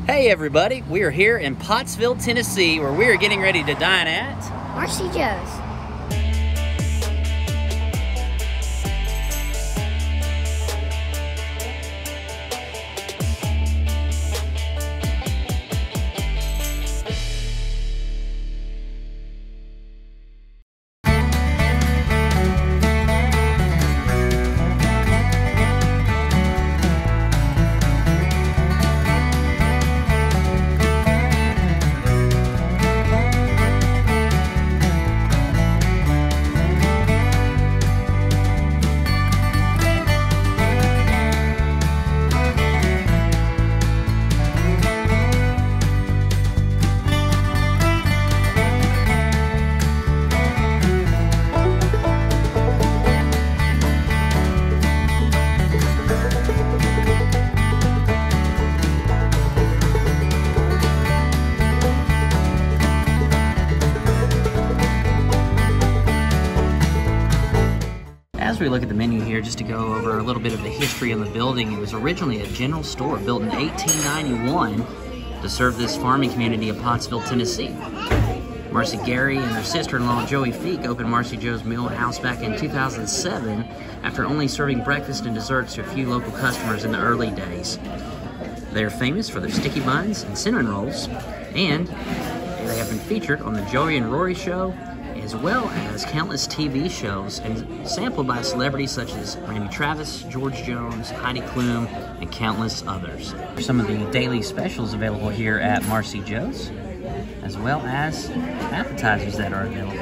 Hey everybody, we are here in Pottsville, Tennessee, where we are getting ready to dine at Marcy Jos. As we look at the menu here, just to go over a little bit of the history of the building, it was originally a general store built in 1891 to serve this farming community of Pottsville, Tennessee. Marcy Gary and her sister-in-law Joey Feek opened Marcy Jos Mealhouse back in 2007 after only serving breakfast and desserts to a few local customers in the early days. They are famous for their sticky buns and cinnamon rolls, and they have been featured on the Joey and Rory Show, as well as countless TV shows and sampled by celebrities such as Randy Travis, George Jones, Heidi Klum, and countless others. Some of the daily specials available here at Marcy Jos, as well as appetizers that are available.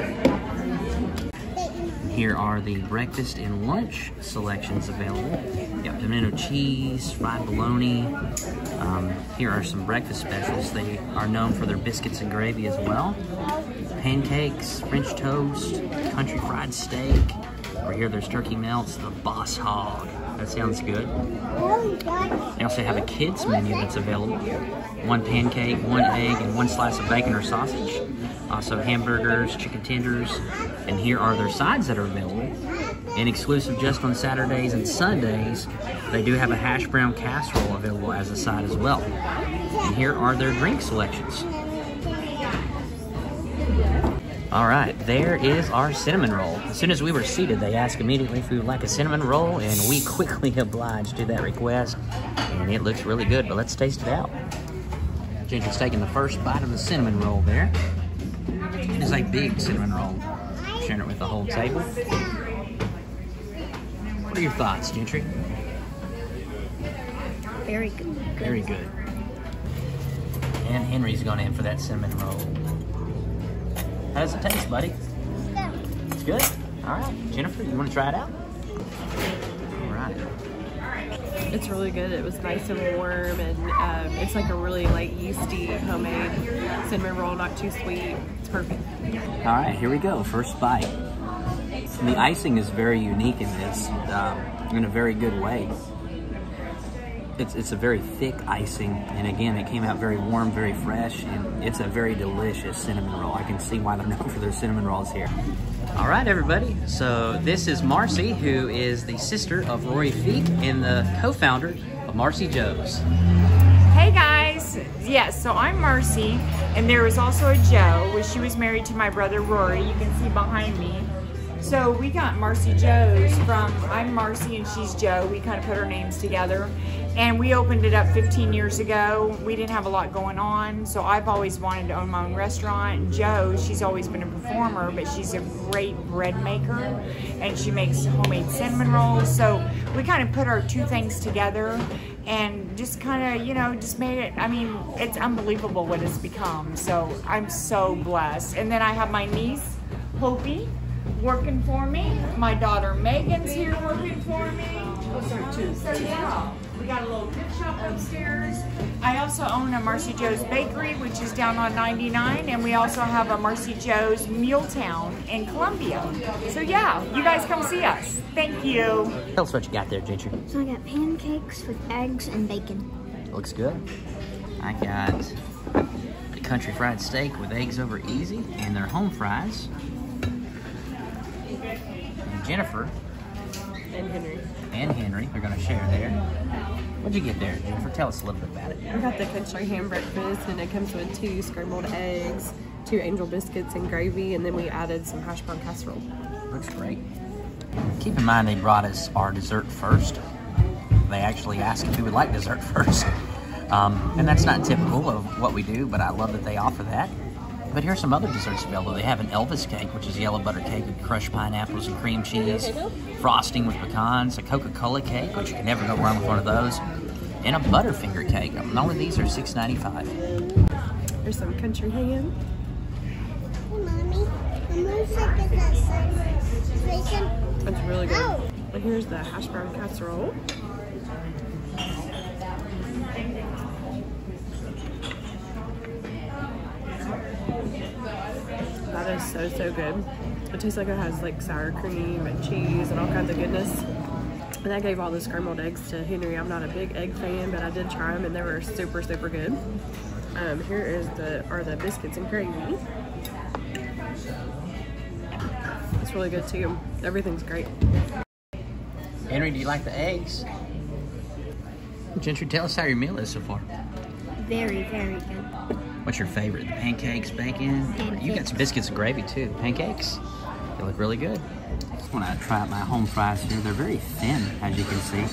And here are the breakfast and lunch selections available. You got pimento cheese, fried bologna. Here are some breakfast specials. They are known for their biscuits and gravy as well. Pancakes, French toast, country fried steak. Over here there's turkey melts, the Boss Hog. That sounds good. They also have a kids menu that's available. One pancake, one egg, and one slice of bacon or sausage. Also hamburgers, chicken tenders, and here are their sides that are available. And exclusive just on Saturdays and Sundays, they do have a hash brown casserole available as a side as well. And here are their drink selections. All right, there is our cinnamon roll. As soon as we were seated, they asked immediately if we would like a cinnamon roll, and we quickly obliged to that request. And it looks really good, but let's taste it out. Ginger's taking the first bite of the cinnamon roll there. It is a big cinnamon roll. Sharing it with the whole table. What are your thoughts, Gentry? Very good. Very good. And Henry's going in for that cinnamon roll. How does it taste, buddy? It's good? All right. Jennifer, you want to try it out? All right. It's really good. It was nice and warm, and it's like a really yeasty homemade cinnamon roll, not too sweet. It's perfect. All right, here we go. First bite. And the icing is very unique in this, in a very good way. It's a very thick icing, and again, it came out very warm, very fresh, and it's a very delicious cinnamon roll. I can see why they're known for their cinnamon rolls here. All right, everybody. So this is Marcy, who is the sister of Rory Feek and the co-founder of Marcy Jos. Hey guys, yes, so I'm Marcy, and there was also a Jo, which she was married to my brother Rory. You can see behind me. So we got Marcy Jos from, I'm Marcy and she's Jo. We kind of put our names together. And we opened it up 15 years ago. We didn't have a lot going on, so I've always wanted to own my own restaurant. And Jo, she's always been a performer, but she's a great bread maker, and she makes homemade cinnamon rolls. So we kind of put our two things together and just kind of, just made it, I mean, it's unbelievable what it's become. So I'm so blessed. And then I have my niece, Hopi, working for me. My daughter Megan's here working for me. So yeah, we got a little gift shop upstairs. I also own a Marcy Jos Bakery, which is down on 99, and we also have a Marcy Jos Mealtown in Columbia. So yeah, you guys come see us. Thank you. Tell us what you got there, Gentry. So I got pancakes with eggs and bacon. Looks good. I got the country fried steak with eggs over easy and their home fries. And Jennifer And Henry. And Henry. They're going to share there. What'd you get there, Jennifer? Tell us a little bit about it. I got the country ham breakfast, and it comes with 2 scrambled eggs, 2 angel biscuits and gravy, and then we added some hash brown casserole. Looks great. Keep in mind they brought us our dessert first. They actually asked if we would like dessert first. And that's not typical of what we do, but I love that they offer that. But here's some other desserts available. They have an Elvis cake, which is yellow butter cake with crushed pineapples and cream cheese, frosting with pecans, a Coca-Cola cake, which you can never go wrong with one of those, and a Butterfinger cake. All of these are $6.95. There's some country ham. Hey, Mommy. I'm gonna second that side. That's really good. And here's the hash brown casserole. That is so good. It tastes like it has like sour cream and cheese and all kinds of goodness. And I gave all the scrambled eggs to Henry. I'm not a big egg fan, but I did try them and they were super good. Here are the biscuits and gravy. It's really good too. Everything's great. Henry, do you like the eggs? Gentry, tell us how your meal is so far. Very good. What's your favorite? The pancakes, bacon? Pancakes. You got some biscuits and gravy too. Pancakes? They look really good. When I try out my home fries here, they're very thin, as you can see.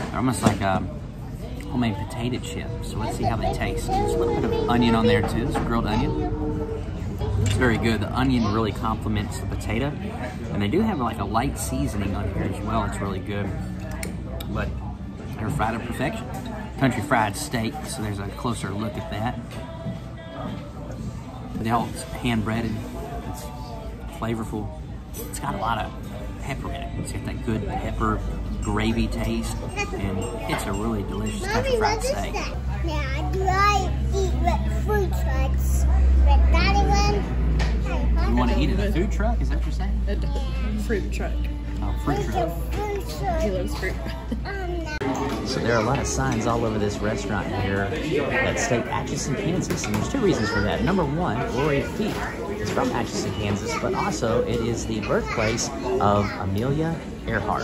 They're almost like a homemade potato chip. So let's see how they taste. There's a little bit of onion on there too. It's grilled onion. It's very good. The onion really complements the potato. And they do have like a light seasoning on here as well. It's really good. But they're fried to perfection. Country fried steak, so there's a closer look at that. They're all hand breaded. It's flavorful. It's got a lot of pepper in it. It's got that good pepper gravy taste, and it's a really delicious country fried steak. Yeah, do I eat with food trucks? With Daddy one? You want to eat at a food truck? Is that what you're saying? A fruit truck. Oh, fruit truck. He loves fruit. So there are a lot of signs all over this restaurant here that state Atchison, Kansas, and there's 2 reasons for that. Number 1, Rory Feet is from Atchison, Kansas, but also it is the birthplace of Amelia Earhart.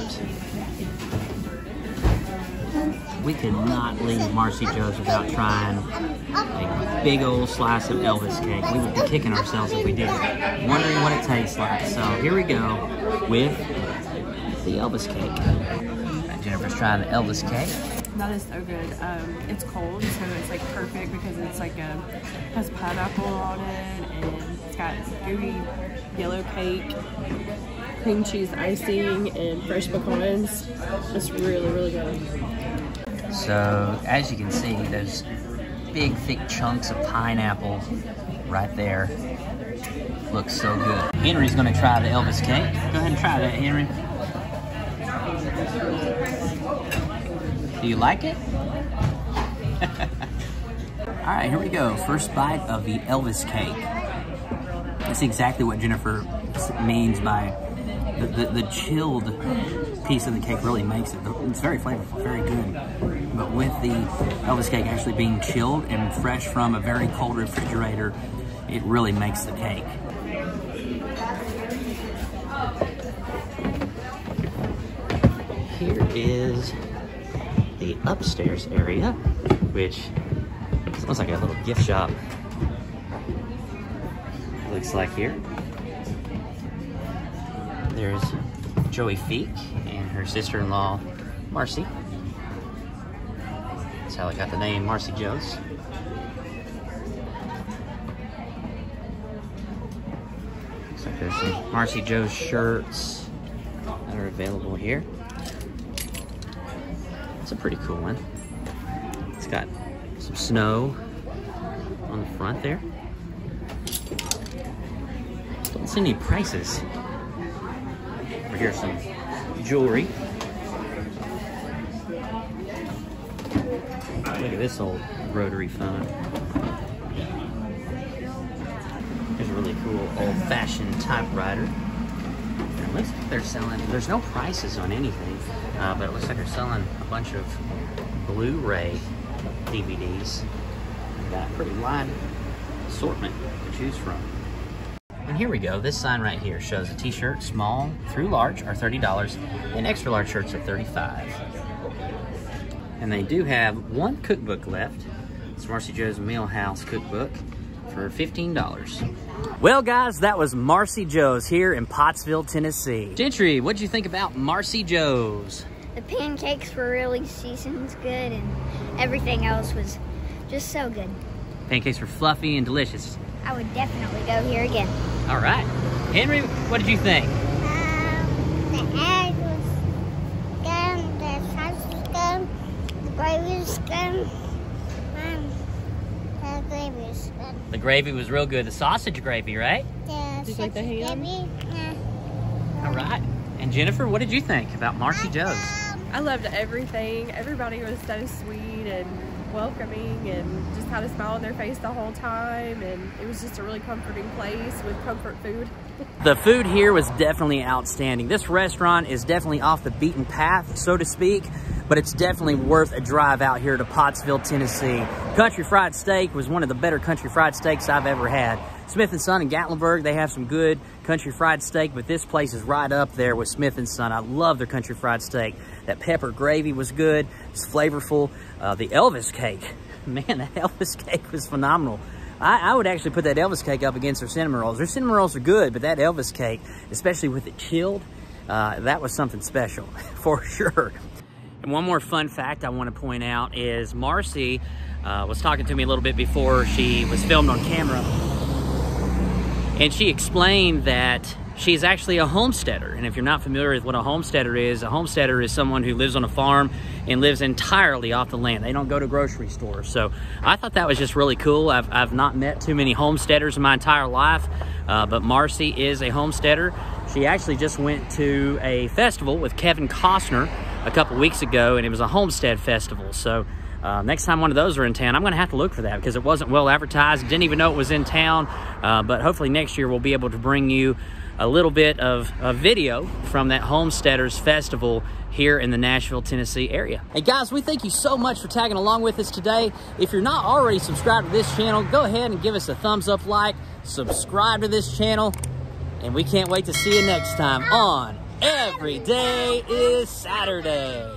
We could not leave Marcy Jos without trying a big old slice of Elvis cake. We would be kicking ourselves if we did, wondering what it tastes like. So here we go with the Elvis cake. Jennifer's trying the Elvis cake. That is so good. It's cold, so it's like perfect because it's like has pineapple on it, and it's got gooey yellow cake, cream cheese icing, and fresh pecans. It's really good. So as you can see, those big thick chunks of pineapple right there look so good. Henry's gonna try the Elvis cake. Go ahead and try that, Henry. Do you like it? All right, here we go. First bite of the Elvis cake. That's exactly what Jennifer means by the chilled piece of the cake really makes it. It's very flavorful, very good. But with the Elvis cake actually being chilled and fresh from a very cold refrigerator, it really makes the cake. Here is the upstairs area, which smells like a little gift shop. Looks like here. There's Joey Feek and her sister-in-law, Marcy. That's how I got the name Marcy Jos. Looks like there's some Marcy Jos shirts that are available here. It's a pretty cool one. It's got some snow on the front there. Don't see any prices. Over here's some jewelry. Look at this old rotary phone. There's a really cool old-fashioned typewriter. And it looks like they're selling, there's no prices on anything, but it looks like they're selling a bunch of Blu-ray DVDs. Got a pretty wide assortment to choose from. And here we go. This sign right here shows a t-shirt, small through large, are $30, and extra large shirts are $35. And they do have one cookbook left. It's Marcy Jos Mealhouse cookbook for $15. Well, guys, that was Marcy Jos here in Pottsville, Tennessee. Gentry, what'd you think about Marcy Jos? The pancakes were really seasoned good, and everything else was just so good. Pancakes were fluffy and delicious. I would definitely go here again. All right. Henry, what did you think? The egg was good, the sausage was good, the gravy was good, the gravy was good. The gravy was real good. The sausage gravy, right? Did you like the ham? All right. And Jennifer, what did you think about Marcy Jos? I loved everything. Everybody was so sweet and welcoming and just had a smile on their face the whole time, and it was just a really comforting place with comfort food. The food here was definitely outstanding. This restaurant is definitely off the beaten path, so to speak, but it's definitely worth a drive out here to Pottsville, Tennessee. Country Fried Steak was one of the better country fried steaks I've ever had. Smith & Son in Gatlinburg, they have some good country fried steak, but this place is right up there with Smith & Son. I love their country fried steak. That pepper gravy was good. It's flavorful. The Elvis cake, man, that Elvis cake was phenomenal. I would actually put that Elvis cake up against their cinnamon rolls. Their cinnamon rolls are good, but that Elvis cake, especially with it chilled, that was something special for sure. And one more fun fact I want to point out is Marcy was talking to me a little bit before she was filmed on camera. And she explained that she's actually a homesteader. And if you're not familiar with what a homesteader is someone who lives on a farm and lives entirely off the land. They don't go to grocery stores. So I thought that was just really cool. I've not met too many homesteaders in my entire life, but Marcy is a homesteader. She actually just went to a festival with Kevin Costner a couple weeks ago, and it was a homestead festival. So next time one of those are in town, I'm going to have to look for that because it wasn't well advertised. Didn't even know it was in town, but hopefully next year we'll be able to bring you a little bit of a video from that Homesteaders Festival here in the Nashville, Tennessee area. Hey guys, we thank you so much for tagging along with us today. If you're not already subscribed to this channel, go ahead and give us a thumbs up, like, subscribe to this channel, and we can't wait to see you next time on Every Day is Saturday.